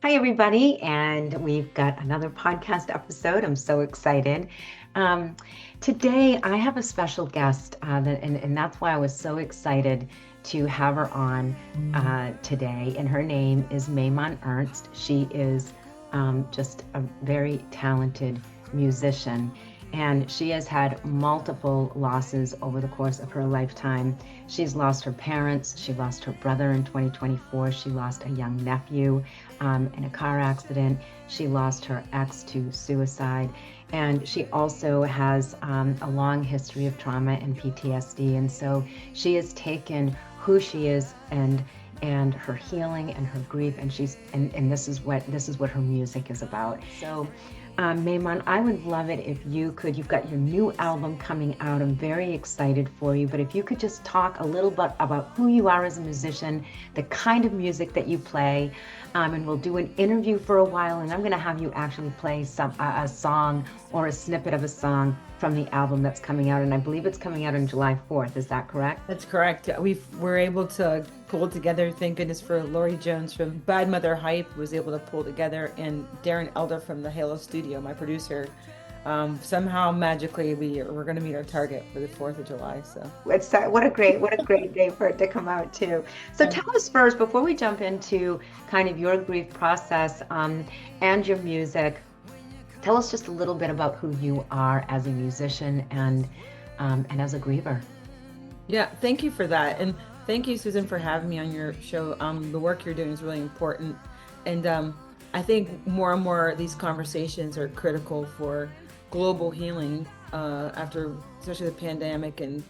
Hi, everybody, and we've got another podcast episode. I'm so excited. Um, Today, I have a special guest, and that's why I was so excited to have her on today. And her name is May-mon Ernst. She is just a very talented musician, and she has had multiple losses over the course of her lifetime. She's lost her parents, she lost her brother in 2024, she lost a young nephew in a car accident, she lost her ex to suicide, and she also has a long history of trauma and PTSD. And so she has taken who she is and her healing and her grief, and this is what her music is about. So May-mon, I would love it if you could. You've got your new album coming out. I'm very excited for you. But if you could just talk a little bit about who you are as a musician, the kind of music that you play, and we'll do an interview for a while. And I'm going to have you actually play a song or a snippet of a song from the album that's coming out. And I believe it's coming out on July 4th. Is that correct? That's correct. We're able to pull together. Thank goodness for Lori Jones from Bad Mother Hype was able to pull together, and Darren Elder from the Halo Studio, my producer. Somehow magically we're going to meet our target for the 4th of July. So What a great day for it to come out too. So tell us first, before we jump into kind of your grief process and your music, tell us just a little bit about who you are as a musician and as a griever. yeah, thank you for that, and thank you, Susan, for having me on your show. The work you're doing is really important, and I think more and more these conversations are critical for global healing after, especially the pandemic, and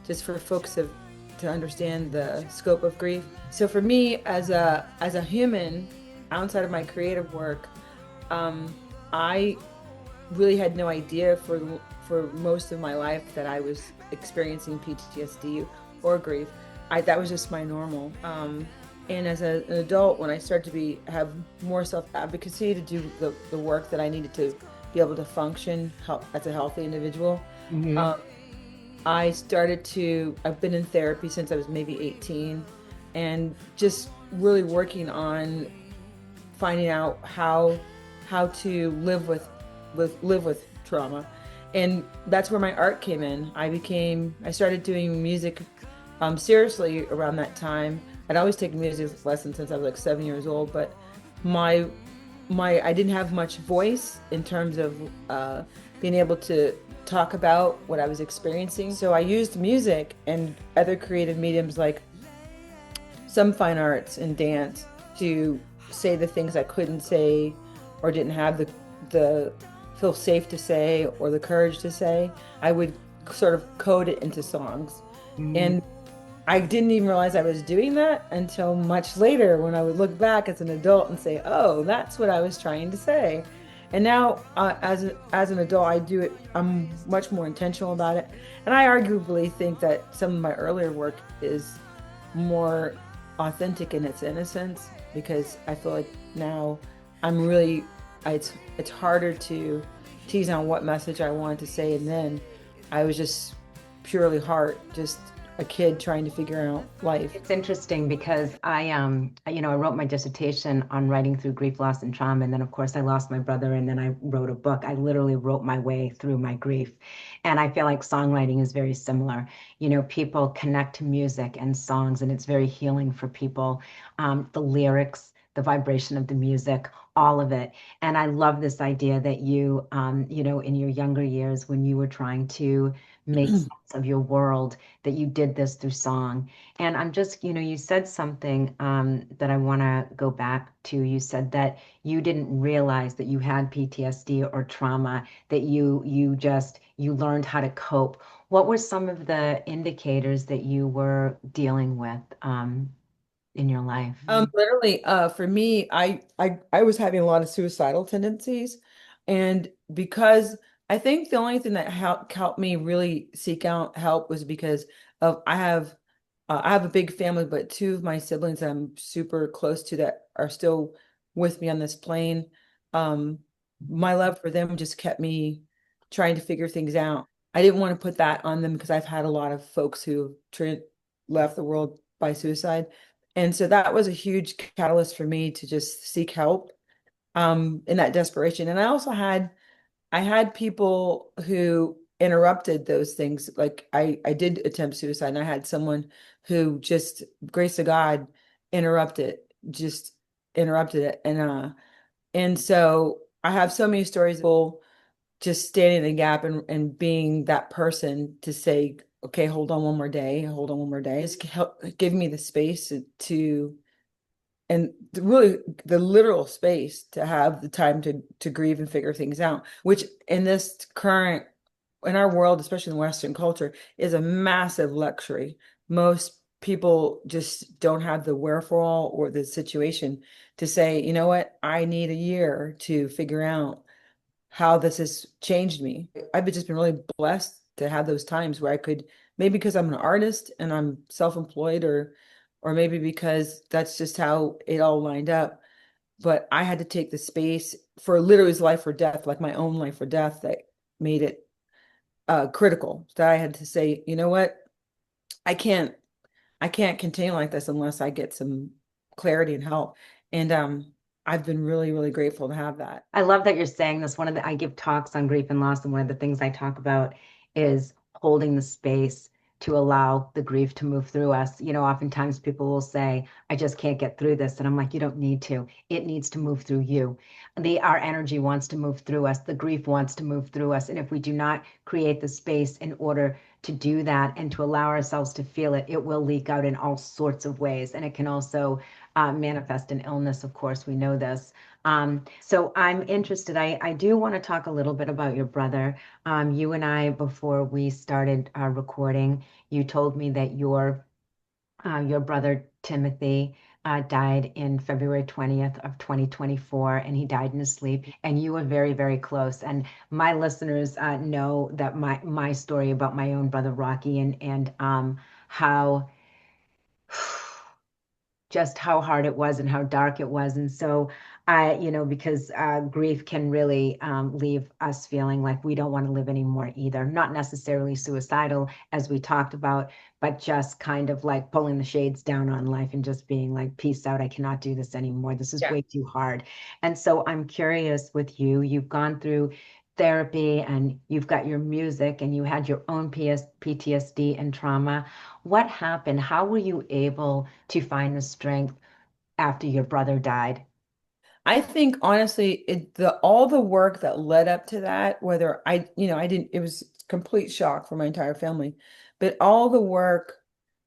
just for folks to understand the scope of grief. So for me, as a human, outside of my creative work, I really had no idea for most of my life that I was experiencing PTSD or grief. That was just my normal. And as an adult, when I started to have more self-advocacy to do the work that I needed to be able to function as a healthy individual, Hmm. um, I've been in therapy since I was maybe 18, and just really working on finding out how to live with trauma. And that's where my art came in. I started doing music seriously around that time. I'd always taken music lessons since I was like 7 years old, but my I didn't have much voice in terms of being able to talk about what I was experiencing. So I used music and other creative mediums like some fine arts and dance to say the things I couldn't say or didn't have the feel safe to say or the courage to say. I would sort of code it into songs. Hmm. And I didn't even realize I was doing that until much later when I would look back as an adult and say, "Oh, that's what I was trying to say." And now, as an adult, I do it. I'm much more intentional about it, and I arguably think that some of my earlier work is more authentic in its innocence because I feel like now I'm really it's harder to tease on what message I wanted to say, and then I was just purely heart, just a kid trying to figure out life. It's interesting because I wrote my dissertation on writing through grief, loss, and trauma. And then, of course, I lost my brother, and then I wrote a book. I literally wrote my way through my grief. And I feel like songwriting is very similar. People connect to music and songs, and it's very healing for people. The lyrics, the vibration of the music, all of it. And I love this idea that in your younger years, when you were trying to make sense of your world, that you did this through song. And I'm just, you said something that I want to go back to. You said that you didn't realize that you had PTSD or trauma, that you learned how to cope. What were some of the indicators that you were dealing with in your life? Literally, for me, I was having a lot of suicidal tendencies, and because I think the only thing that helped me really seek out help was because of I have a big family, but two of my siblings that I'm super close to that are still with me on this plane. Um, my love for them just kept me trying to figure things out. I didn't want to put that on them because I've had a lot of folks who left the world by suicide. And so that was a huge catalyst for me to just seek help. in that desperation. And I had people who interrupted those things. Like I did attempt suicide, and I had someone who just, grace of God, interrupted, just interrupted it. And so I have so many stories of people just standing in the gap and being that person to say, okay, hold on one more day, hold on one more day. Just help give me the space to and really the literal space to have the time to grieve and figure things out, which in this current in our world, especially in Western culture, is a massive luxury. Most people just don't have the wherewithal or the situation to say, you know what, I need a year to figure out how this has changed me. I've just been really blessed to have those times where I could, maybe because I'm an artist and I'm self-employed, or maybe because that's just how it all lined up. But I had to take the space for literally life or death, like my own life or death, that made it critical. That I had to say, you know what, I can't I can't continue like this unless I get some clarity and help. And I've been really, really grateful to have that. I love that you're saying this. I give talks on grief and loss, and one of the things I talk about is holding the space to allow the grief to move through us. Oftentimes people will say, I just can't get through this. And I'm like, you don't need to. It needs to move through you. Our energy wants to move through us. The grief wants to move through us. And if we do not create the space in order to do that and to allow ourselves to feel it, it will leak out in all sorts of ways. And it can also manifest in illness, of course, we know this. So I'm interested. I do want to talk a little bit about your brother. You and I, before we started recording, you told me that your brother Timothy died in February 20th of 2024, and he died in his sleep. And you were very, very close. And my listeners know that my story about my own brother Rocky and how just how hard it was and how dark it was. And so because grief can really leave us feeling like we don't want to live anymore either. Not necessarily suicidal, as we talked about, but just kind of like pulling the shades down on life and just being like, peace out. I cannot do this anymore. This is Yeah. way too hard. And so I'm curious with you, you've gone through therapy and you've got your music and you had your own PTSD and trauma. What happened? How were you able to find the strength after your brother died? I think honestly, the all the work that led up to that, whether I didn't, it was complete shock for my entire family, but all the work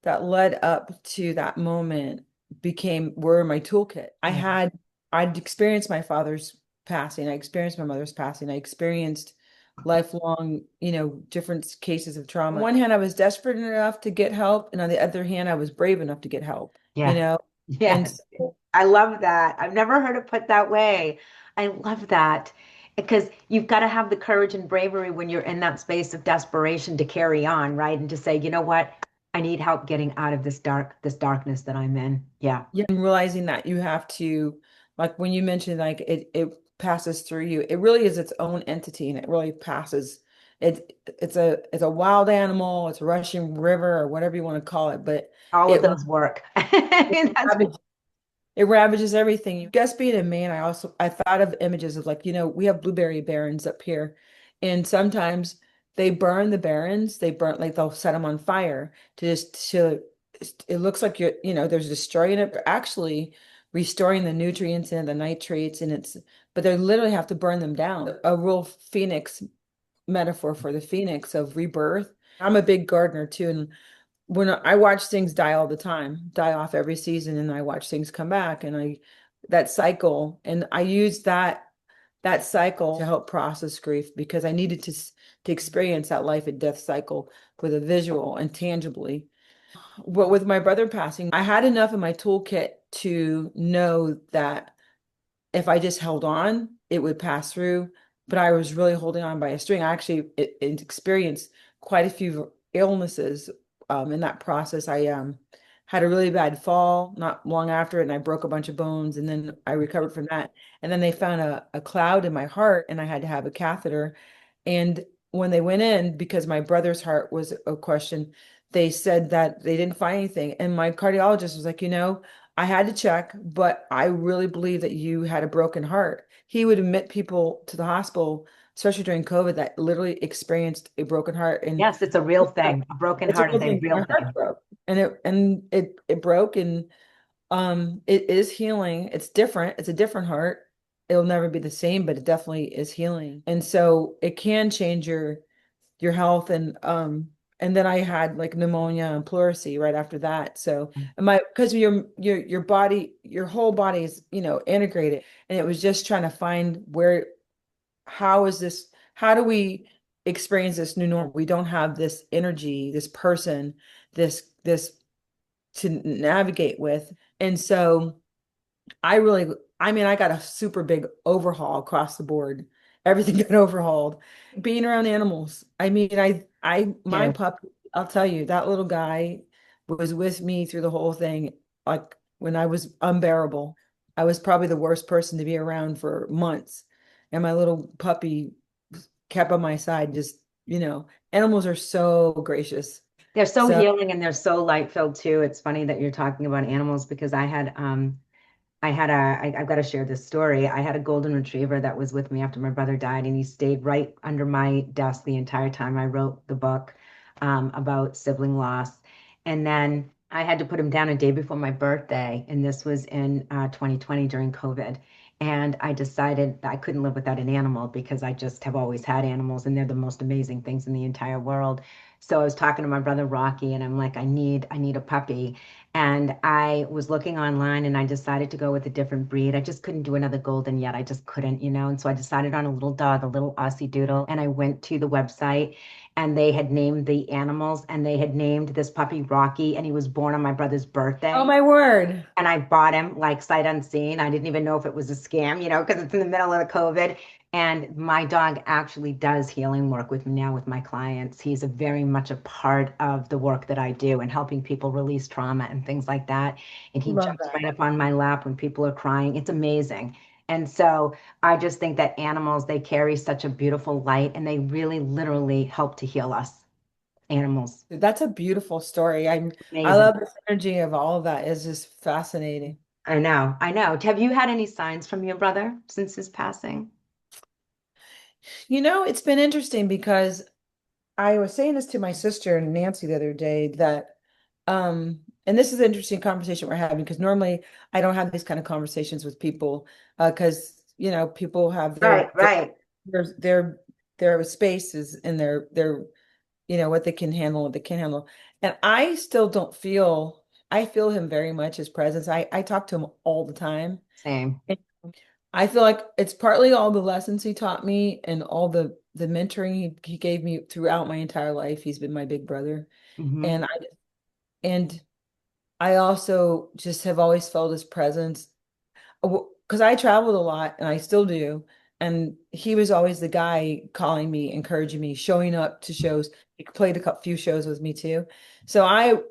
that led up to that moment were in my toolkit. Yeah. I'd experienced my father's passing, I experienced my mother's passing, I experienced lifelong, different cases of trauma. On one hand, I was desperate enough to get help, and on the other hand, I was brave enough to get help, you Yeah. know, and Yeah. so I love that. I've never heard it put that way. I love that because you've got to have the courage and bravery when you're in that space of desperation to carry on, right? And to say, you know what? I need help getting out of this darkness that I'm in. Yeah. yeah, and realizing that you have to, like when you mentioned, like it passes through you, it really is its own entity, and it really passes. It's a wild animal, it's a rushing river, or whatever you want to call it, but All of it those work. it That's ravages, it ravages everything. Just being a man, I thought of images of, like, we have blueberry barrens up here, and sometimes they burn the barrens. They burn, like, they'll set them on fire to just to. It looks like there's destroying it, but actually restoring the nutrients and the nitrates, and but they literally have to burn them down. A real phoenix metaphor for the phoenix of rebirth. I'm a big gardener too, and when I watch things die all the time, die off every season, and I watch things come back, and that cycle, and I use that cycle to help process grief, because I needed to experience that life and death cycle with a visual and tangibly. But with my brother passing, I had enough in my toolkit to know that if I just held on, it would pass through. But I was really holding on by a string. I actually experienced quite a few illnesses in that process. I had a really bad fall not long after it, and I broke a bunch of bones, and then I recovered from that. And then they found a cloud in my heart, and I had to have a catheter. And when they went in, because my brother's heart was a question, they said that they didn't find anything. And my cardiologist was like, I had to check, but I really believe that you had a broken heart. He would admit people to the hospital, especially during COVID, that literally experienced a broken heart. And Yes, it's a real thing. A broken it's a heart is real a thing. real My heart thing. broke, and it broke, and it is healing. It's different. It's a different heart. It'll never be the same, but it definitely is healing. And so it can change your health. And then I had like pneumonia and pleurisy right after that. So and my because your body, your whole body is, integrated. And it was just trying to find where how is this, how do we experience this new normal? We don't have this energy, this person, this to navigate with. And so I really, I mean, I got a super big overhaul across the board. Everything got overhauled. Being around animals. I mean, my Too. pup, I'll tell you, that little guy was with me through the whole thing. Like when I was unbearable, I was probably the worst person to be around for months. And my little puppy kept on my side. Just, animals are so gracious. They're so So, healing and they're so light filled too. It's funny that you're talking about animals because I've got to share this story. I had a golden retriever that was with me after my brother died, and he stayed right under my desk the entire time I wrote the book about sibling loss. And then I had to put him down a day before my birthday, and this was in 2020 during COVID. And I decided that I couldn't live without an animal because I just have always had animals, and they're the most amazing things in the entire world. So I was talking to my brother Rocky, and I'm like, I need a puppy. And I was looking online and I decided to go with a different breed. I just couldn't do another golden yet. I just couldn't. And so I decided on a little dog, a little Aussie doodle. And I went to the website and they had named the animals and they had named this puppy Rocky and he was born on my brother's oh birthday. my word. And I bought him like sight unseen. I didn't even know if it was a scam, because it's in the middle of the COVID. And my dog actually does healing work with me now with my clients. He's a very much a part of the work that I do and helping people release trauma and things like that. And he Love jumps that. right up on my lap when people are crying. It's amazing. And so I just think that animals, they carry such a beautiful light and they really literally help to heal us. Animals. That's a beautiful story. I Amazing. love the energy of all of that. It's just fascinating. I know. I know. Have you had any signs from your brother since his passing? It's been interesting because I was saying this to my sister Nancy the other day that and this is an interesting conversation we're having because normally I don't have these kind of conversations with people because people have Right, right. their spaces and their what they can handle, what they can't handle. And I still don't feel I feel him very much, his presence. I talk to him all the time. Same. And I feel like it's partly all the lessons he taught me and all the mentoring he gave me throughout my entire life. He's been my big brother. Hmm. And and I also just have always felt his presence because I traveled a lot and I still do. And he was always the guy calling me, encouraging me, showing up to shows. He played few shows with me too. So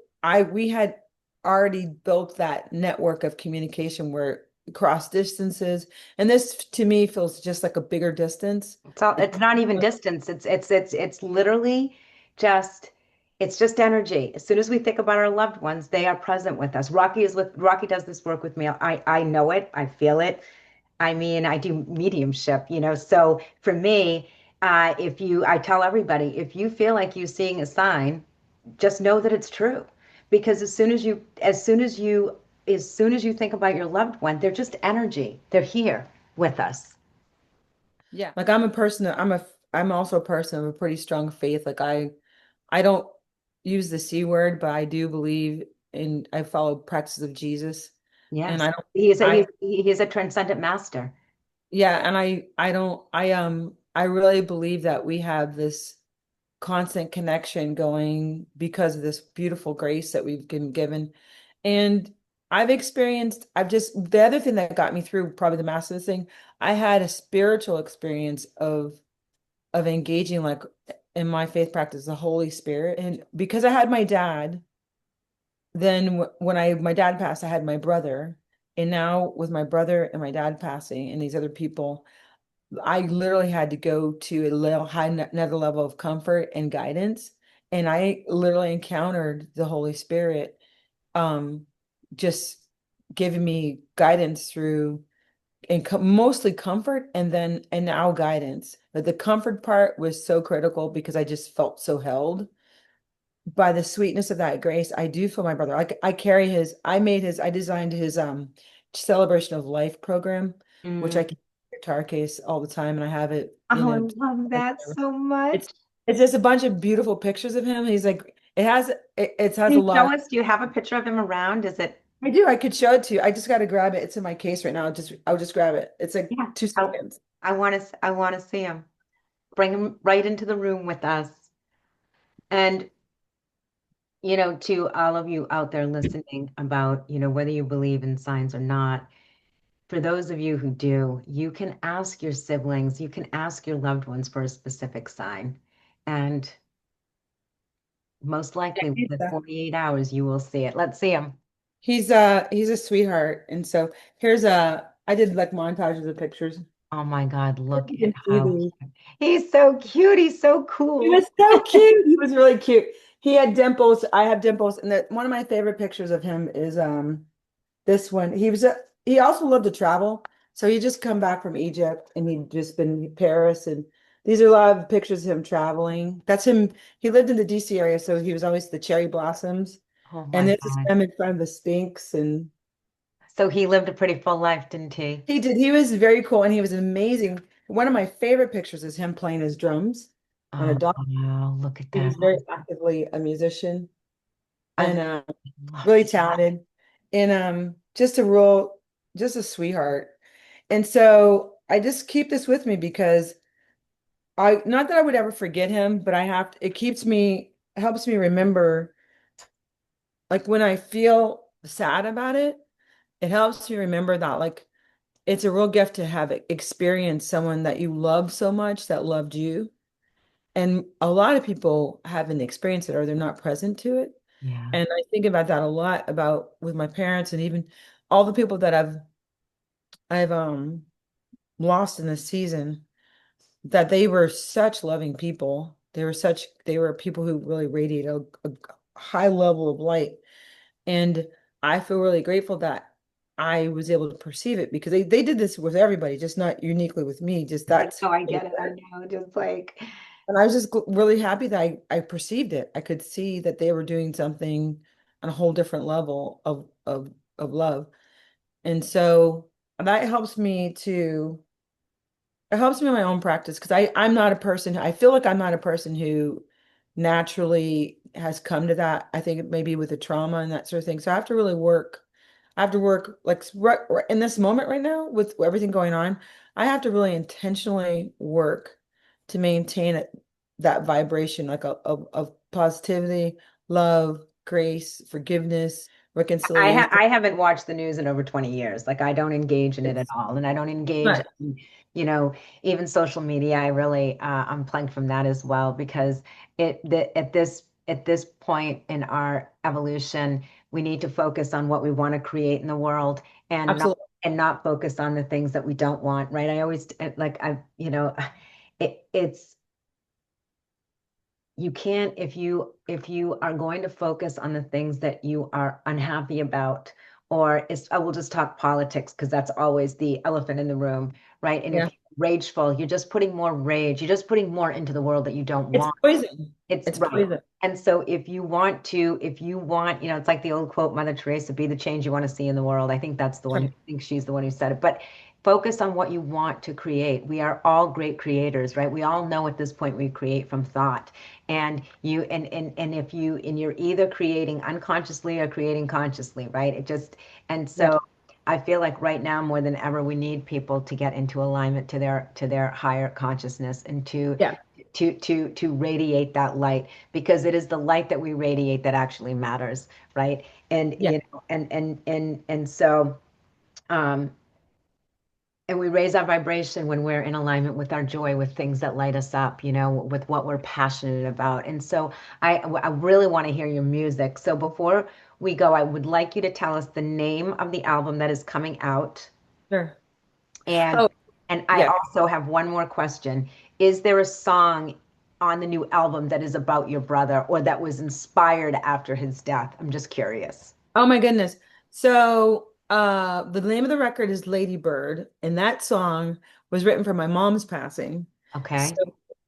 we had already built that network of communication where across distances, and this to me feels just like a bigger distance. It's not even distance. It's literally just it's just energy. As soon as we think about our loved ones, they are present with us. Rocky does this work with me. I know it. I feel it. I mean, I do mediumship. So for me, if you I tell everybody, if you feel like you're seeing a sign, just know that it's true. Because as soon as you think about your loved one, they're just energy. They're here with us. Yeah. Like I'm also a person of a pretty strong faith. Like I don't use the C word, but I do believe I follow practices of Jesus. And Yes. I don't He's a, I he's, he's a transcendent master. yeah, and I don't I really believe that we have this constant connection going because of this beautiful grace that we've been given. And I've just the other thing that got me through probably the massive thing, I had a spiritual experience of engaging like in my faith practice, the Holy Spirit. And because I had my dad, then when I my dad passed, I had my brother. And now with my brother and my dad passing and these other people, I literally had to go to a little another level of comfort and guidance. And I literally encountered the Holy Spirit, um, just giving me guidance through and mostly comfort and now guidance. But the comfort part was so critical because I just felt so held by the sweetness of that grace. I do feel my brother. I carry his, I designed his celebration of life program, which I Mm. keep in my guitar case all the time, and I have it, Oh, I love that so much. it's it's just a bunch of beautiful pictures of him. He's like it has Can a you lot. show us? Do you have a picture of him around? Is it? I do. I could show it to you. I just got to grab it. It's in my case right now. I'll just grab it. It's like Yeah. two I, seconds. I want to see him. Bring him right into the room with us. And, to all of you out there listening about, whether you believe in signs or not, for those of you who do, you can ask your siblings, you can ask your loved ones for a specific sign. And most likely He's within 48 hours, you will see it. Let's see him. he's a sweetheart. And so here's I did like montages of pictures. Oh my God, look You at can see how these. he's so cute. He's so He cool. was so cute. He was really cute. He had dimples. I have dimples. And one of my favorite pictures of him is this one. He also loved to travel. So he just come back from Egypt and he'd just been in Paris, and these are a lot of pictures of him traveling. That's him. He lived in the DC area, so he was always the cherry blossoms. Oh And my this is God. him in front of the Sphinx. And So he lived a pretty full life, didn't he? he did. He was very cool and he was amazing. One of my favorite pictures is him playing his drums on a Oh, dog. wow, look at He that. was very actively a musician I and love really that. talented and just a sweetheart. And so I just keep this with me because I not that I would ever forget him, but it helps me remember, like when I feel sad about it, it helps me remember that like it's a real gift to have experienced someone that you love so much that loved you. And a lot of people haven't experienced it or they're not present to it. Yeah. And I think about that a lot about with my parents and even all the people that I've lost in this season, that they were such loving people. They were people who really radiate a high level of light. And I feel really grateful that I was able to perceive it because they did this with everybody, just not uniquely with me. Just I that's know, I who they get it. I were. know. Just like, And I was just really happy that I perceived it. I could see that they were doing something on a whole different level of love. And so that helps me to it helps me in my own practice because I'm not a person, I feel like I'm not a person who naturally has come to that. I think maybe with the trauma and that sort of thing. So I have to really work. I have to work like right in this moment right now with everything going on. I have to really intentionally work to maintain that vibration like of positivity, love, grace, forgiveness, reconciliation. I haven't watched the news in over 20 years. Like I don't engage in it at It's all. And I don't engage not, in, you know, even social media. I really unplugged from that as well because at this point in our evolution, we need to focus on what we want to create in the world and absolutely. not focus on the things that we don't want, right? I always like it's you can't if you are going to focus on the things that you are unhappy about, or I will just talk politics because that's always the elephant in the room, right? And if Yeah. you're rageful, you're just putting more rage, you're just putting more into the world that you don't It's want. poison. It's It's right. poison. And so if you want, it's like the old quote, Mother Teresa, be the change you want to see in the world. I think that's the one, I think she's the one who said it. But focus on what you want to create. We are all great creators, right? We all know at this point we create from thought. And if and you're either creating unconsciously or creating consciously, right? And Yeah. so I feel like right now more than ever we need people to get into alignment to their higher consciousness and Yeah. to radiate that light because it is the light that we radiate that actually matters, right? And Yeah. so um and we raise our vibration when we're in alignment with our joy, with things that light us up, with what we're passionate about. And so I really want to hear your music. So before we go, I would like you to tell us the name of the album that is coming out. Sure. And Oh, I yeah. also have one more question. Is there a song on the new album that is about your brother or that was inspired after his death? I'm just curious. Oh my goodness. So, The name of the record is Lady Bird, and that song was written for my mom's passing. So, Okay.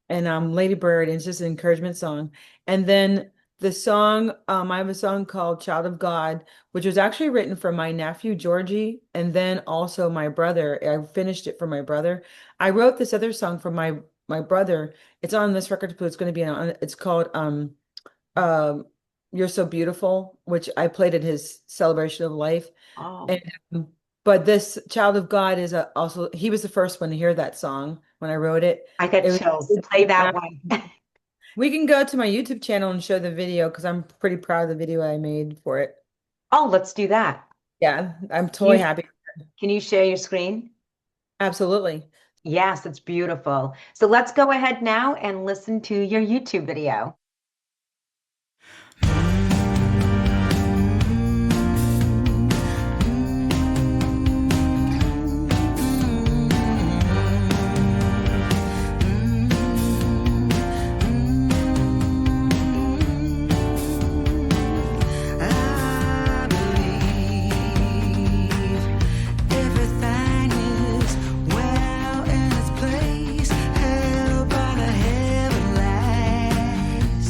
and Lady Bird, and it's just an encouragement song. And then the song, I have a song called Child of God, which was actually written for my nephew Georgie, and then also my brother. I finished it for my brother. I wrote this other song for my brother. It's on this record, but it's going to be on. It's called um, You're So Beautiful, which I played at his celebration of life. Oh, And but this Child of God is also he was the first one to hear that song when I wrote it. I got It was chills. Play that one. we can go to my YouTube channel and show the video because I'm pretty proud of the video I made for it. Oh, let's do that. Yeah, I'm Can totally you happy. can you share your screen? Absolutely. Yes, it's beautiful. So let's go ahead now and listen to your YouTube video. I believe everything is well in its place, held by the heaven lights.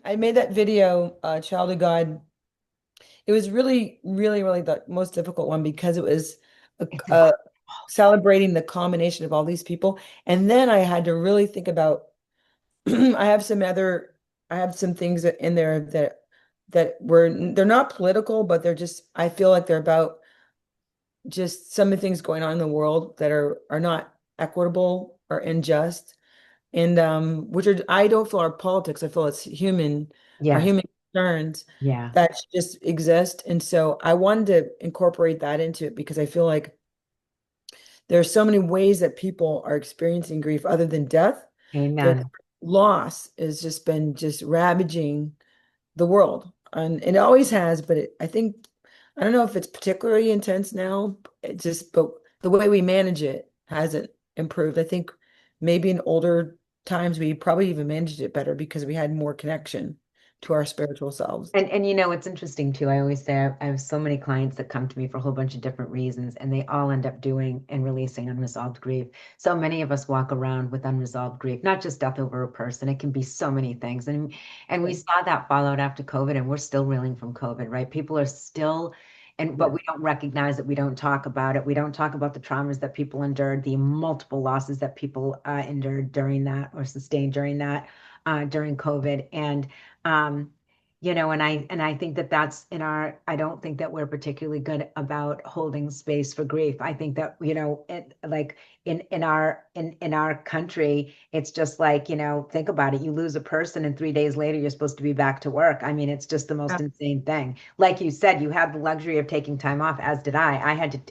I made that video, Child of God. It was really, really, really the most difficult one because it was It's uh, impossible. celebrating the combination of all these people. And then I had to really think about, I have some other, I have some things in there they're not political, but they're just, I feel like they're about just some of the things going on in the world that are not equitable or unjust. And which are, I don't feel are politics. I feel it's our Yes. human concerns Yeah. that just exist. And so I wanted to incorporate that into it because I feel like there are so many ways that people are experiencing grief other than death. Their Amen. loss has just been just ravaging the world. And it always has, but I think, I don't know if it's particularly intense now. But the way we manage it hasn't improved. I think maybe in older times we probably even managed it better because we had more connection to our spiritual selves. And it's interesting too. I always say I have so many clients that come to me for a whole bunch of different reasons, and they all end up doing and releasing unresolved grief. So many of us walk around with unresolved grief, not just death over a person. It can be so many things. And we saw that fallout after COVID, and we're still reeling from COVID, right? People are still, and but Yeah. we don't recognize it. We don't talk about it. We don't talk about the traumas that people endured, the multiple losses that people endured during that or sustained during that during COVID. And um, and I think that that's in our, I don't think that we're particularly good about holding space for grief. I think that, like in our country, it's just like, think about it. You lose a person and 3 days later you're supposed to be back to work. I mean, it's just the most insane thing. Like you said, you had the luxury of taking time off, as did I.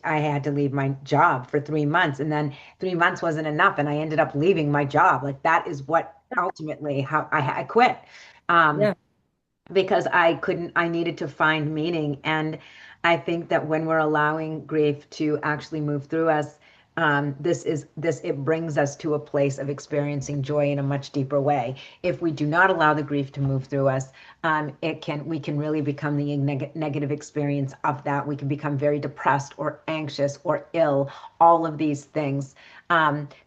I had to leave my job for 3 months, and then 3 months wasn't enough, and I ended up leaving my job. Like that is what ultimately how I quit. Um, Yeah. because I needed to find meaning. And I think that when we're allowing grief to actually move through us, it brings us to a place of experiencing joy in a much deeper way. If we do not allow the grief to move through us, we can really become the negative experience of that. We can become very depressed or anxious or ill, all of these things,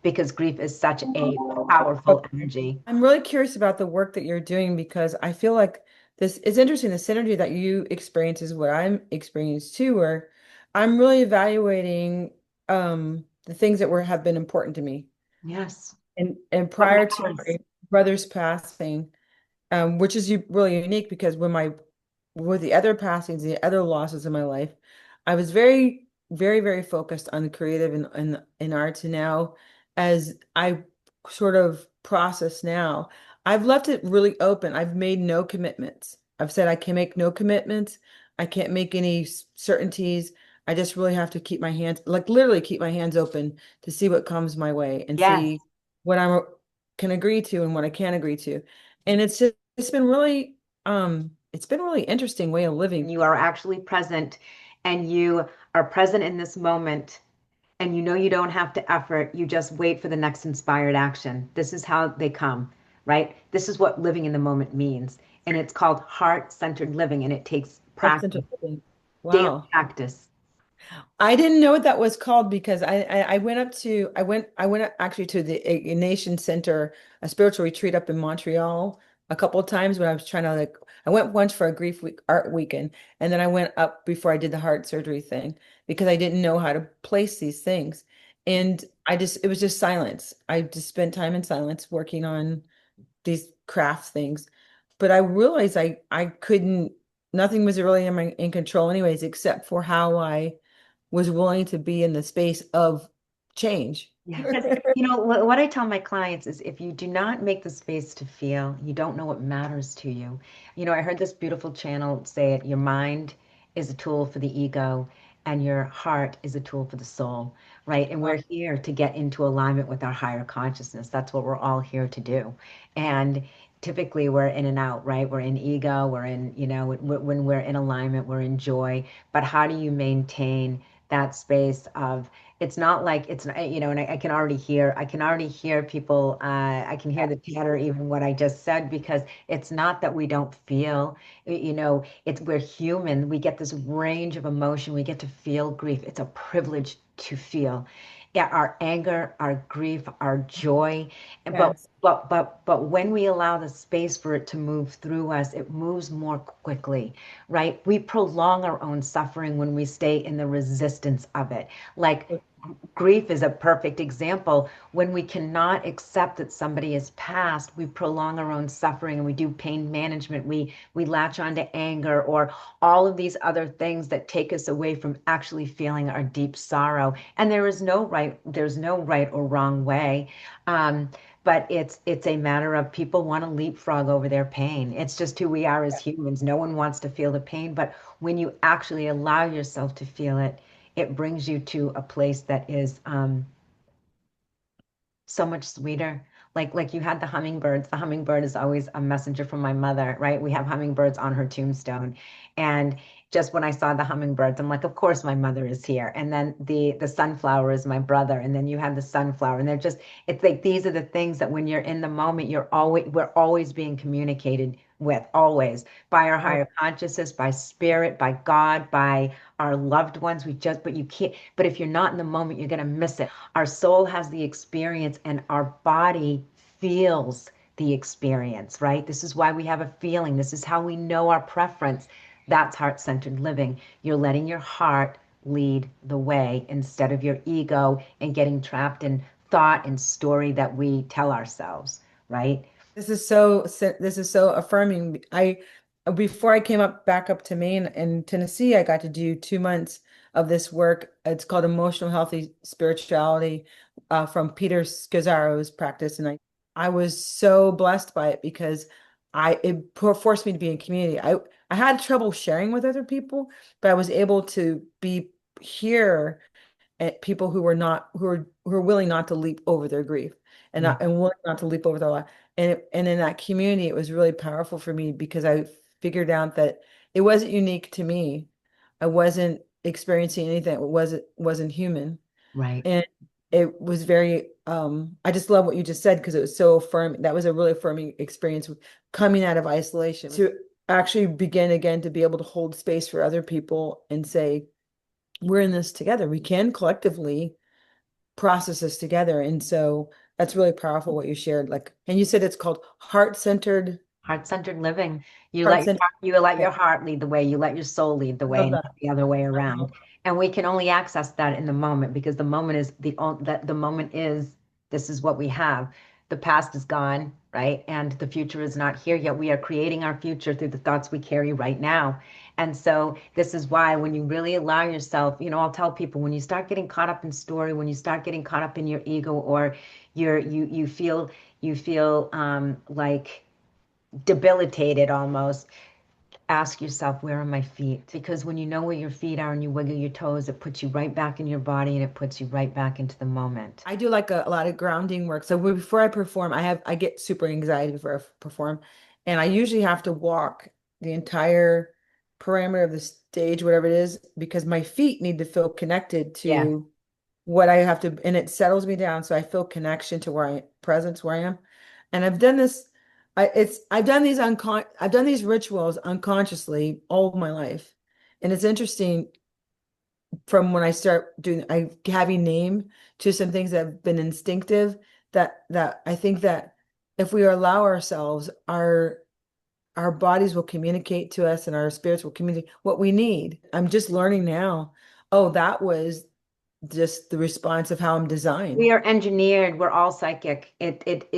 because grief is such a powerful Okay. energy. I'm really curious about the work that you're doing because I feel like this is interesting. The synergy that you experience is what I'm experiencing too, where I'm really evaluating the things that have been important to me. Yes. And What prior to matters? my brother's passing, which is really unique because with the other passings, the other losses in my life, I was very, very, very focused on the creative and arts. And now, as I sort of process now, I've left it really open. I've made no commitments. I've said I can make no commitments. I can't make any certainties. I just really have to keep my hands, like literally keep my hands open to see what comes my way and Yes. see what I can agree to and what I can't agree to. And it's been really interesting way of living. You are actually present, and you are present in this moment, and you don't have to effort. You just wait for the next inspired action. This is how they come, right? This is what living in the moment means. And it's called heart-centered living, and it takes That's practice, interesting. daily Wow. practice. I didn't know what that was called because I went I went actually to the Nation Center, a spiritual retreat up in Montreal a couple of times when I was trying to like I went once for a grief week art weekend and then I went up before I did the heart surgery thing because I didn't know how to place these things. And it was just silence. I just spent time in silence working on these craft things. But I realized I couldn't, nothing was really in control anyways, except for how I was willing to be in the space of change. Yeah, because what I tell my clients is if you do not make the space to feel, you don't know what matters to you. I heard this beautiful channel say it, your mind is a tool for the ego and your heart is a tool for the soul, right? And we're here to get into alignment with our higher consciousness. That's what we're all here to do. And typically we're in and out, right? We're in ego, we're in, when we're in alignment, we're in joy. But how do you maintain that space of it's not like it's and I can already hear people I can hear the chatter even what I just said because it's not that we don't feel it's we're human, we get this range of emotion, we get to feel grief, it's a privilege to feel, Yeah, our anger, our grief, our joy. And Yes. but when we allow the space for it to move through us, it moves more quickly, right? We prolong our own suffering when we stay in the resistance of it. Like grief is a perfect example. When we cannot accept that somebody is passed, we prolong our own suffering and we do pain management. We latch onto anger or all of these other things that take us away from actually feeling our deep sorrow. And there's no right or wrong way. Um, but it's a matter of people want to leapfrog over their pain. It's just who we are as humans. No one wants to feel the pain, but when you actually allow yourself to feel it, it brings you to a place that is so much sweeter. Like you had the hummingbirds. The hummingbird is always a messenger from my mother, right? We have hummingbirds on her tombstone. And just when I saw the hummingbirds, I'm like, of course my mother is here. And then the sunflower is my brother. And then you have the sunflower. And they're just, it's like these are the things that when you're in the moment, we're always being communicated with, always by our higher consciousness, by spirit, by God, by our loved ones. But you can't, but if you're not in the moment, you're gonna miss it. Our soul has the experience and our body feels the experience, right? This is why we have a feeling. This is how we know our preference. That's heart-centered living. You're letting your heart lead the way instead of your ego and getting trapped in thought and story that we tell ourselves, right? This is so affirming. I before I came back up to Maine in Tennessee, I got to do 2 months of this work. It's called Emotional Healthy Spirituality from Peter Scazzaro's practice, and I was so blessed by it because forced me to be in community. I had trouble sharing with other people, but I was able to be here at people who were not who are willing not to leap over their grief Yeah. and willing not to leap over their life. And in that community, it was really powerful for me because I figured out that it wasn't unique to me. I wasn't experiencing anything. It wasn't human. Right. And it was very I just love what you just said because it was so affirming. That was a really affirming experience with coming out of isolation to actually begin again to be able to hold space for other people and say, we're in this together. We can collectively process this together. And so that's really powerful what you shared. Like, and you said it's called Heart-centered living. heart-centered. You let Okay. your heart lead the way, you let your soul lead the I way, love and that. not the other way I love around. And we can only access that in the moment because the moment is the moment is this is what we have. The past is gone, right? And the future is not here yet. We are creating our future through the thoughts we carry right now. And so this is why when you really allow yourself, I'll tell people when you start getting caught up in story, when you start getting caught up in your ego or you feel like debilitated almost, ask yourself, where are my feet? Because when you know where your feet are and you wiggle your toes, it puts you right back in your body and it puts you right back into the moment. I do like a lot of grounding work. So before I perform, I get super anxiety before I perform, and I usually have to walk the entire parameter of the stage, whatever it is, because my feet need to feel connected Yeah. to what I have to, and it settles me down, so I feel connection to presence where I am. And I've done this. I've done these rituals unconsciously all of my life, and it's interesting from when I start doing I having name to some things that have been instinctive that I think that if we allow ourselves, our bodies will communicate to us and our spirits will communicate what we need. I'm just learning now. Oh, that was just the response of how I'm designed. We are engineered. We're all psychic.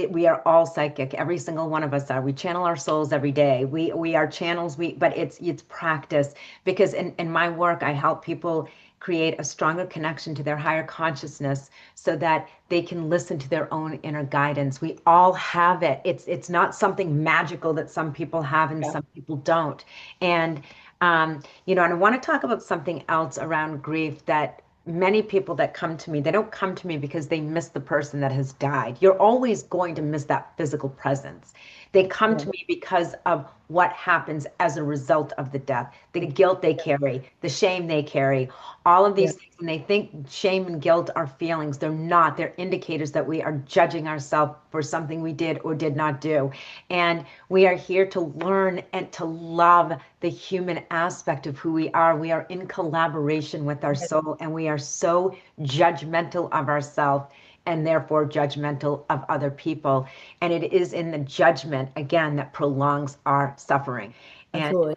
We are all psychic. Every single one of us are. We channel our souls every day. We are channels. But it's practice because in my work, I help people create a stronger connection to their higher consciousness so that they can listen to their own inner guidance. We all have it. It's not something magical that some people have and Yeah. some people don't. And and I want to talk about something else around grief that many people that come to me, they don't come to me because they miss the person that has died. You're always going to miss that physical presence. They come Yeah. to me because of what happens as a result of the death, the guilt they carry, the shame they carry, all of Yeah. these things. And they think shame and guilt are feelings. They're not. They're indicators that we are judging ourselves for something we did or did not do. And we are here to learn and to love the human aspect of who we are. We are in collaboration with our soul, and we are so judgmental of ourselves and therefore judgmental of other people. And it is in the judgment, again, that prolongs our suffering. And Absolutely.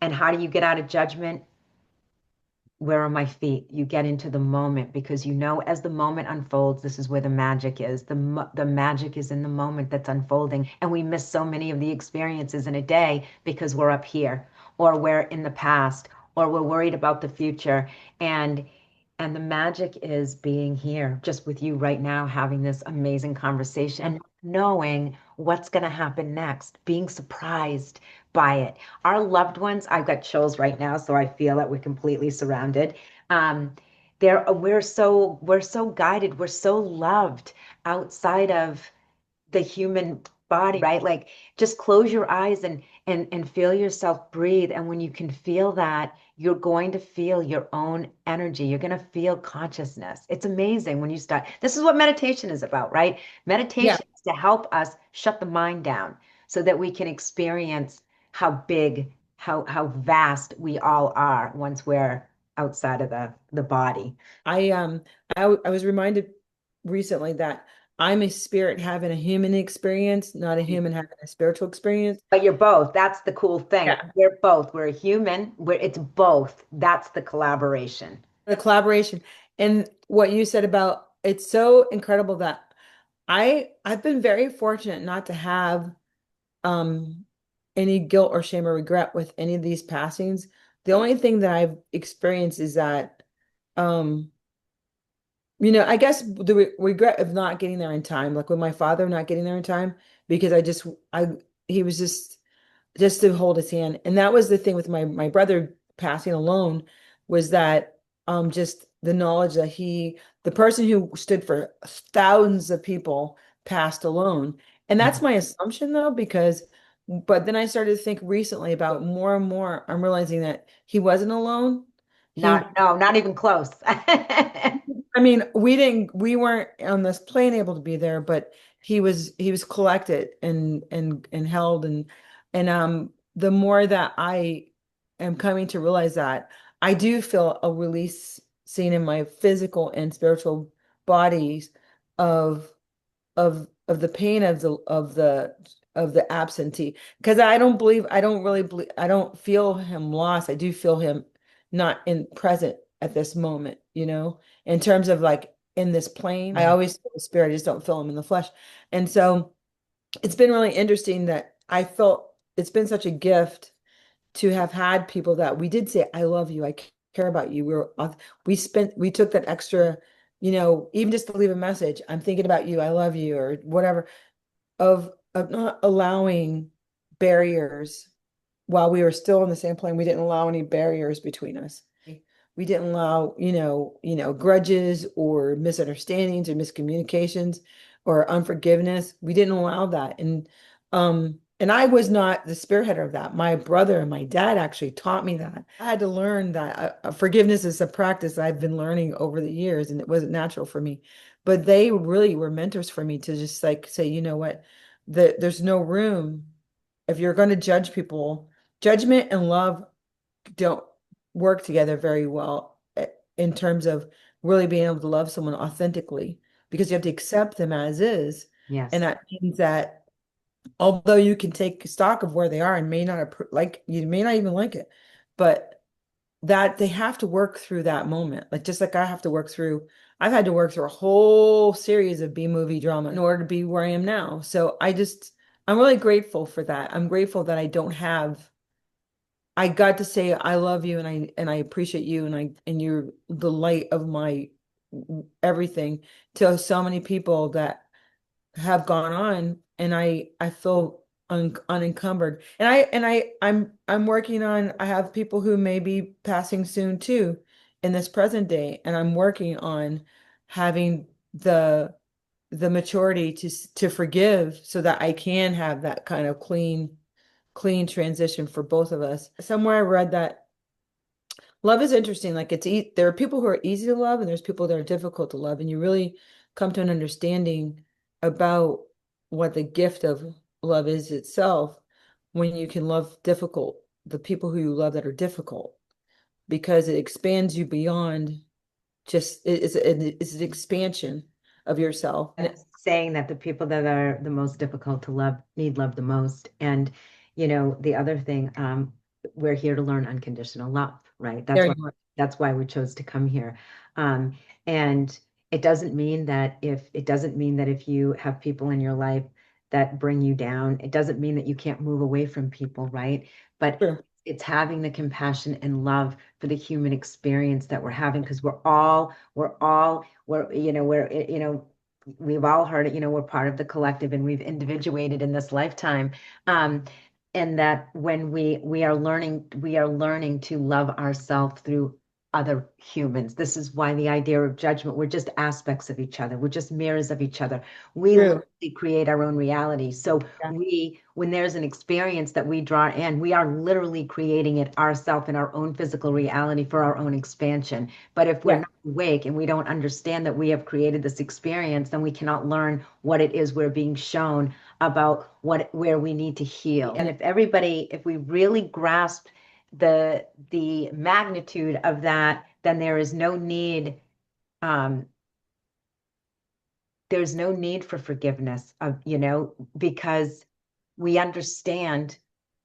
and how do you get out of judgment? Where are my feet? You get into the moment because you know as the moment unfolds, this is where the magic is. The magic is in the moment that's unfolding. And we miss so many of the experiences in a day because we're up here or we're in the past or we're worried about the future. And and the magic is being here just with you right now, having this amazing conversation and knowing what's going to happen next, being surprised by it. Our loved ones, I've got chills right now, so I feel that we're completely surrounded. Um, we're so guided, we're so loved outside of the human body, right? Like just close your eyes and feel yourself breathe. And when you can feel that, you're going to feel your own energy. You're going to feel consciousness. It's amazing when you start. This is what meditation is about, right? Yeah. Meditation is to help us shut the mind down so that we can experience how big, how vast we all are once we're outside of the body. I um I was reminded recently that I'm a spirit having a human experience, not a human having a spiritual experience. But you're both. That's the cool thing. Yeah. We're both. We're human. It's both. That's the collaboration. The collaboration. And what you said about it's so incredible that I've been very fortunate not to have um any guilt or shame or regret with any of these passings. The only thing that I've experienced is that um I guess the regret of not getting there in time, like with my father not getting there in time, because I he was just to hold his hand. And that was the thing with my brother passing alone was that just the knowledge that the person who stood for thousands of people passed alone. And that's Mhm. my assumption though, but then I started to think recently about more and more, I'm realizing that he wasn't alone. He Not, no, not even close. I mean, we weren't on this plane able to be there, but he was collected and held and the more that I am coming to realize that I do feel a release seen in my physical and spiritual bodies of of the pain of the absentee because I don't really believe I don't feel him lost. I do feel him not in present at this moment, in terms of like in this plane. I always feel the spirit, I just don't feel him in the flesh. And so it's been really interesting that I felt it's been such a gift to have had people that we did say, I love you, I care about you. We took that extra, even just to leave a message, I'm thinking about you, I love you, or whatever, of not allowing barriers while we were still on the same plane. We didn't allow any barriers between us. We didn't allow, grudges or misunderstandings or miscommunications or unforgiveness. We didn't allow that. And I was not the spearheader of that. My brother and my dad actually taught me that. I had to learn that forgiveness is a practice I've been learning over the years, and it wasn't natural for me. But they really were mentors for me to just like say, you know what, there's no room if you're going to judge people. Judgment and love don't work together very well in terms of really being able to love someone authentically because you have to accept them as is. And Yes. that means that although you can take stock of where they are and may not like you may not even like it, but that they have to work through that moment. Like just like I've had to work through a whole series of B movie drama in order to be where I am now. So I'm really grateful for that. I'm grateful that I got to say I love you and I appreciate you and you're the light of my everything to so many people that have gone on, and I feel unencumbered. I'm working on, I have people who may be passing soon too in this present day, and I'm working on having the maturity to forgive so that I can have that kind of clean transition for both of us. Somewhere I read that love is interesting. Like there are people who are easy to love and there's people that are difficult to love. And you really, come to an understanding about what the gift of love is itself when you can love the people who you love that are difficult, because it expands you beyond just it's an expansion of yourself. And Saying that the people that are the most difficult to love need love the most. And, the other thing, we're here to learn unconditional love, right? there you are. That's why we chose to come here. Um, and it doesn't mean that if you have people in your life that bring you down, it doesn't mean that you can't move away from people, right? But Sure. it's having the compassion and love for the human experience that we're having, because we've all heard it, we're part of the collective and we've individuated in this lifetime. Um, and that when we are learning to love ourselves through other humans. This is why the idea of judgment, we're just aspects of each other. We're just mirrors of each other. We True. literally create our own reality. So Yeah. when there's an experience that we draw in, we are literally creating it ourselves in our own physical reality for our own expansion. But if we're Yeah. not awake and we don't understand that we have created this experience, then we cannot learn what it is we're being shown about where we need to heal. And if we really grasp the magnitude of that, then um, there's no need for forgiveness because we understand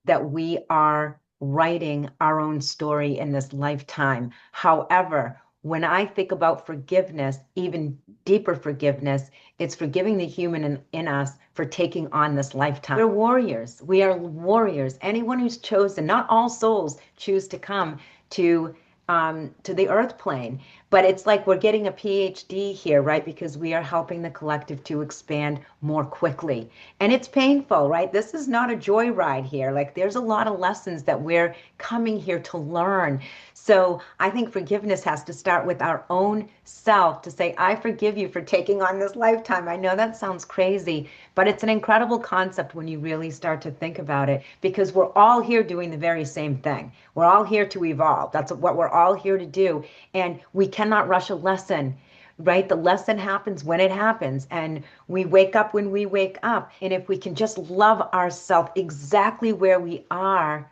that we are writing our own story in this lifetime. However, when I think about forgiveness, even deeper forgiveness, it's forgiving the human in us for taking on this lifetime. We're warriors. We are warriors. Anyone who's chosen, not all souls choose to come to the earth plane, but it's like we're getting a PhD here, right? Because we are helping the collective to expand more quickly. And it's painful, right? This is not a joyride here. Like there's a lot of lessons that we're coming here to learn. So I think forgiveness has to start with our own self to say, I forgive you for taking on this lifetime. I know that sounds crazy, but it's an incredible concept when you really start to think about it, because we're all here doing the very same thing. We're all here to evolve. That's what we're all here to do. And we cannot rush a lesson, right? The lesson happens when it happens, and we wake up when we wake up. And if we can just love ourselves exactly where we are,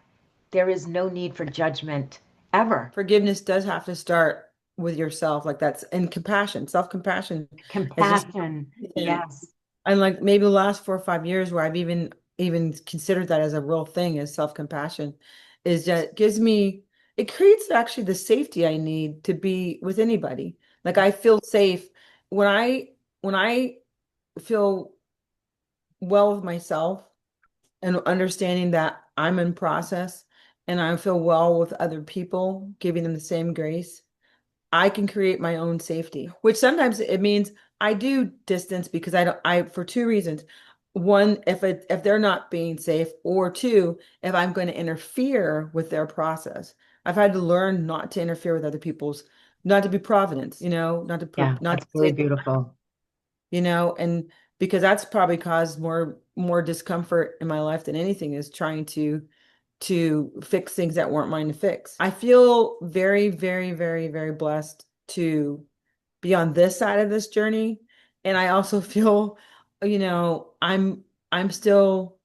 there is no need for judgment ever. Forgiveness does have to start with yourself, like that's and compassion, self-compassion has just Compassion. and Yes. like maybe the last 4 or 5 years where I've even considered that as a real thing as self-compassion is that it creates actually the safety I need to be with anybody. Like I feel safe when I feel well with myself and understanding that I'm in process and I feel well with other people, giving them the same grace. I can create my own safety, which sometimes it means I do distance because I for two reasons. One, if they're not being safe, or two, if I'm going to interfere with their process. I've had to learn not to interfere with other people's, not to be providence, Yeah, not that's to really say, beautiful. and because that's probably caused more discomfort in my life than anything is trying to fix things that weren't mine to fix. I feel very, very, very, very blessed to be on this side of this journey. And I also feel, I'm still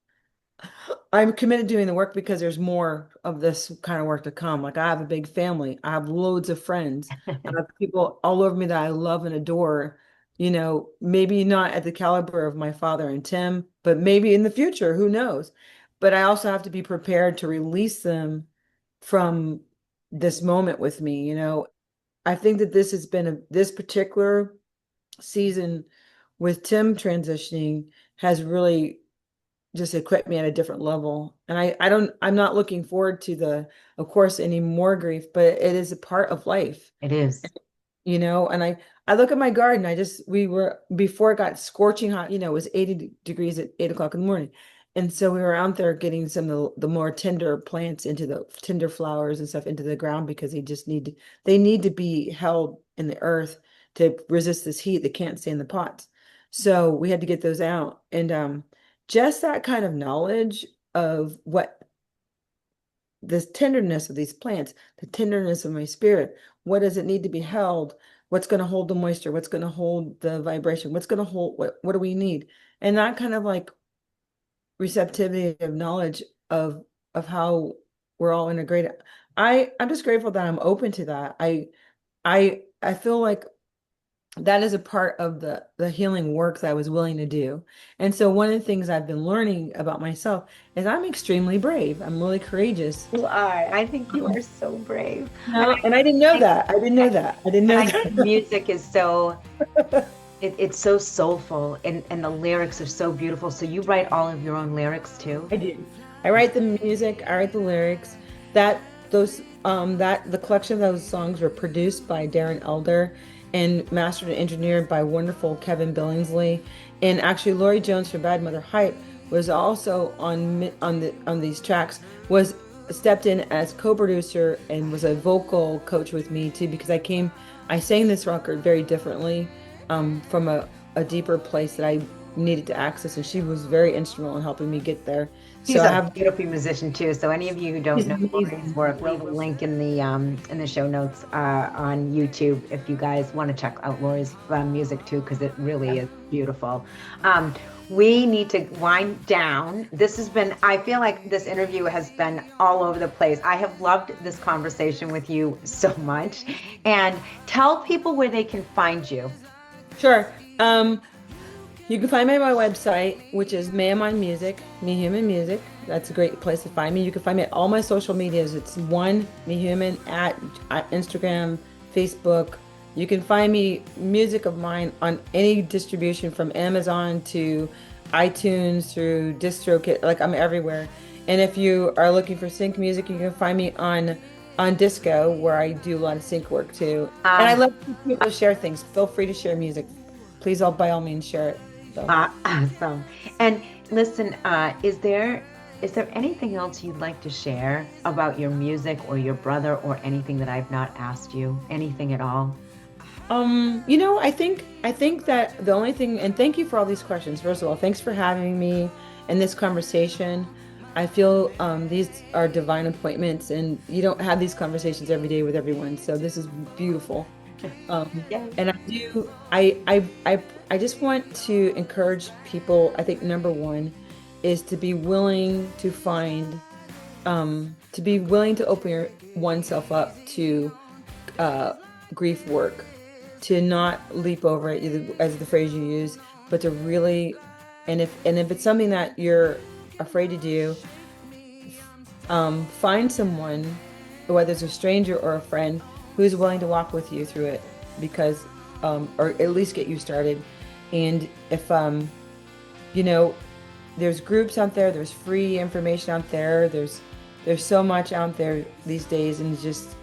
I'm committed to doing the work because there's more of this kind of work to come. Like I have a big family. I have loads of friends. I have people all over me that I love and adore. Maybe not at the caliber of my father and Tim, but maybe in the future, who knows? But I also have to be prepared to release them from this moment with me. I think that this has been this particular season with Tim transitioning has really just equip me at a different level. And I'm not looking forward to of course, any more grief, but it is a part of life, It is. and I look at my garden. We were, before it got scorching hot, it was 80 degrees at 8 o'clock in the morning. And so we were out there getting some of the more tender plants into the tender flowers and stuff into the ground because they need to be held in the earth to resist this heat. They can't stay in the pots. So we had to get those out. And just that kind of knowledge of what this tenderness of these plants, the tenderness of my spirit, what does it need to be held? what's going to hold the moisture, what's going to hold the vibration, what's going to hold what do we need, and that kind of like receptivity of knowledge of how we're all integrated. I'm just grateful that I'm open to that. I feel like that is a part of the healing work that I was willing to do. And so one of the things I've been learning about myself is I'm extremely brave. I'm really courageous. You are. I think you are so brave. No, and I didn't know that. I didn't know that. I didn't know I think that. music is so it's so soulful, and the lyrics are so beautiful. So you write all of your own lyrics too? I do. I write the music, I write the lyrics. The collection of those songs were produced by Darren Elder and mastered and engineered by wonderful Kevin Billingsley. And actually Lori Jones from Bad Mother Hype was also on these tracks, was stepped in as co-producer and was a vocal coach with me too, because I sang this record very differently, from a deeper place that I needed to access, and she was very instrumental in helping me get there. She's So I a have beautiful musician too. So any of you who don't She's know amazing. Lori's work, leave a link in the show notes on YouTube if you guys want to check out Lori's music too, because it really is beautiful. We need to wind down. I feel like this interview has been all over the place. I have loved this conversation with you so much. And tell people where they can find you. Sure. You can find me on my website, which is May-mon Music, Mehuman Music. That's a great place to find me. You can find me at all my social medias. It's one Mehuman at Instagram, Facebook. You can find me music of mine on any distribution from Amazon to iTunes through DistroKid. Like, I'm everywhere. And if you are looking for sync music, you can find me on Disco, where I do a lot of sync work too. And I love people to share things. Feel free to share music. Please, by all means, share it. So. Awesome. And listen, is there anything else you'd like to share about your music or your brother, or anything that I've not asked you? Anything at all? I think that the only thing, and thank you for all these questions. First of all, thanks for having me in this conversation. I feel these are divine appointments, and you don't have these conversations every day with everyone. So this is beautiful. And I just want to encourage people. I think number one is to be willing to open oneself up to grief work, to not leap over it, either as the phrase you use, but to really, and if it's something that you're afraid to do, find someone, whether it's a stranger or a friend, who's willing to walk with you through it, because or at least get you started. And if there's groups out there, there's free information out there, there's so much out there these days, and just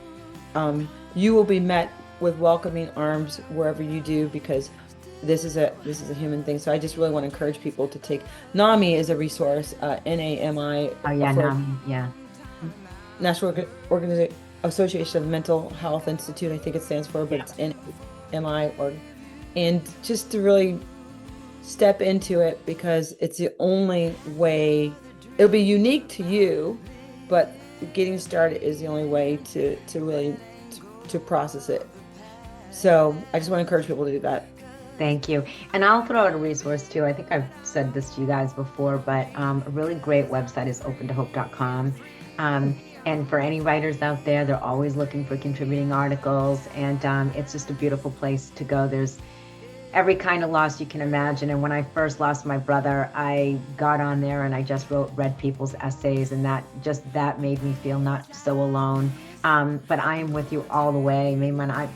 you will be met with welcoming arms wherever you do, because this is a human thing. So I just really want to encourage people to take NAMI as a resource, NAMI. Oh yeah, NAMI, yeah. National Association of Mental Health Institute, I think it stands for, but it's NAMI, and just to really step into it, because it's the only way. It'll be unique to you, but getting started is the only way to really to process it. So I just want to encourage people to do that. Thank you. And I'll throw out a resource too. I think I've said this to you guys before, but a really great website is opentohope.com. And for any writers out there, they're always looking for contributing articles, and it's just a beautiful place to go. There's every kind of loss you can imagine. And when I first lost my brother, I got on there and I just read people's essays, and that made me feel not so alone. But I am with you all the way. I mean, when I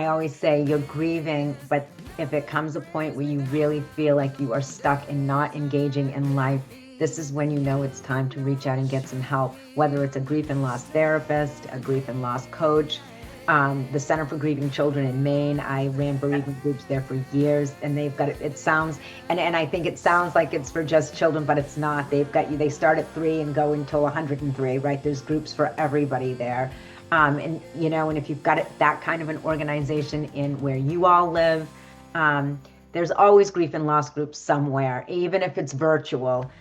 always say you're grieving, but if it comes a point where you really feel like you are stuck and not engaging in life, this is when you know it's time to reach out and get some help, whether it's a grief and loss therapist, a grief and loss coach, the Center for Grieving Children in Maine. I ran bereavement groups there for years, and they've got it sounds, and I think it sounds like it's for just children, but it's not. They start at 3 and go until 103, right? There's groups for everybody there. And if you've got that kind of an organization in where you all live, there's always grief and loss groups somewhere, even if it's virtual.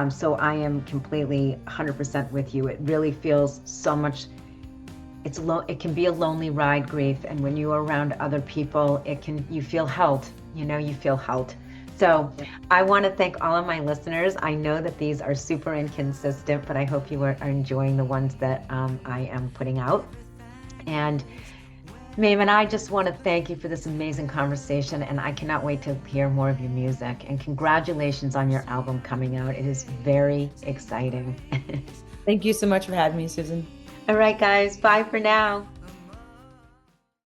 So I am completely 100% with you. It really feels so much it can be a lonely ride, grief, and when you are around other people, you feel held. You feel held. So I want to thank all of my listeners. I know that these are super inconsistent, but I hope you are enjoying the ones that I am putting out. And May-mon, I just want to thank you for this amazing conversation, and I cannot wait to hear more of your music. And congratulations on your album coming out. It is very exciting. Thank you so much for having me, Susan. All right, guys, bye for now.